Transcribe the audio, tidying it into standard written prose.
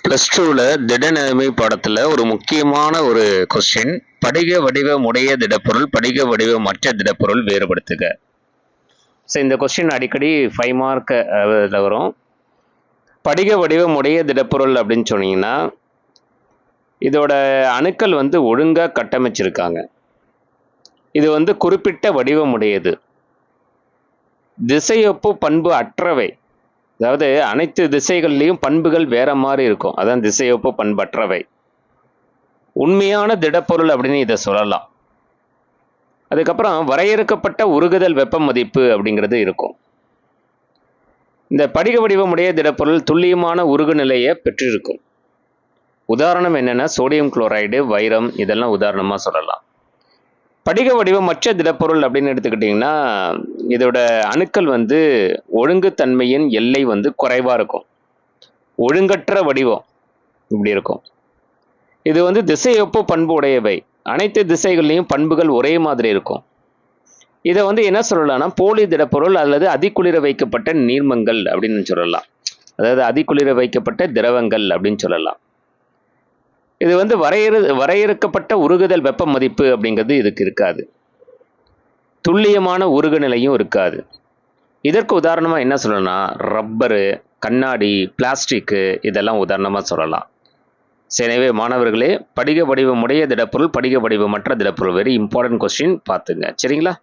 Plus டூவில் திடநிலைமை பாடத்தில் ஒரு முக்கியமான ஒரு கொஸ்டின், படிக வடிவமுடைய திடப்பொருள் படிக வடிவமற்ற திடப்பொருள் வேறுபடுத்துக. ஸோ இந்த கொஸ்டின் அடிக்கடி 5 மார்க் இதில் வரும். படிக வடிவமுடைய திடப்பொருள் அப்படின்னு சொன்னீங்கன்னா இதோட அணுக்கள் ஒழுங்காக கட்டமைச்சிருக்காங்க. இது குறிப்பிட்ட வடிவமுடையது. திசையொப்பு பண்பு அற்றவை. அதாவது அனைத்து திசைகள்லையும் பண்புகள் வேற மாதிரி இருக்கும். அதான் திசையொப்பு பண்பற்றவை. உண்மையான திடப்பொருள் அப்படின்னு இதை சொல்லலாம். அதுக்கப்புறம் வரையறுக்கப்பட்ட உருகுதல் வெப்ப மதிப்பு அப்படிங்கிறது இருக்கும். இந்த படிக வடிவமுடைய திடப்பொருள் துல்லியமான உருகு நிலையை பெற்றிருக்கும். உதாரணம் என்னன்னா சோடியம் குளோரைடு, வைரம், இதெல்லாம் உதாரணமாக சொல்லலாம். படிக வடிவமற்ற திடப்பொருள் அப்படின்னு எடுத்துக்கிட்டிங்கன்னா இதோட அணுக்கள் ஒழுங்குத்தன்மையின் எல்லை குறைவாக இருக்கும். ஒழுங்கற்ற வடிவம் இப்படி இருக்கும். இது திசையொப்பு பண்பு உடையவை. அனைத்து திசைகள்லையும் பண்புகள் ஒரே மாதிரி இருக்கும். இதை என்ன சொல்லலாம்னா போலி திடப்பொருள் அல்லது அதிகுளிர வைக்கப்பட்ட நீர்மங்கள் அப்படின்னு சொல்லலாம். அதாவது அதிகுளிர வைக்கப்பட்ட திரவங்கள் அப்படின்னு சொல்லலாம். இது வரையறுக்கப்பட்ட உருகுதல் வெப்ப மதிப்பு அப்படிங்கிறது இதுக்கு இருக்காது. துல்லியமான உருகு நிலையும் இருக்காது. இதற்கு உதாரணமாக என்ன சொல்லணும்னா ரப்பரு, கண்ணாடி, பிளாஸ்டிக்கு இதெல்லாம் உதாரணமாக சொல்லலாம். எனவே மாணவர்களே, படிக வடிவமுடைய திடப்பொருள் படிக வடிவமற்ற திடப்பொருள் வெரி இம்பார்ட்டன்ட் கொஸ்டின் பார்த்துங்க. சரிங்களா?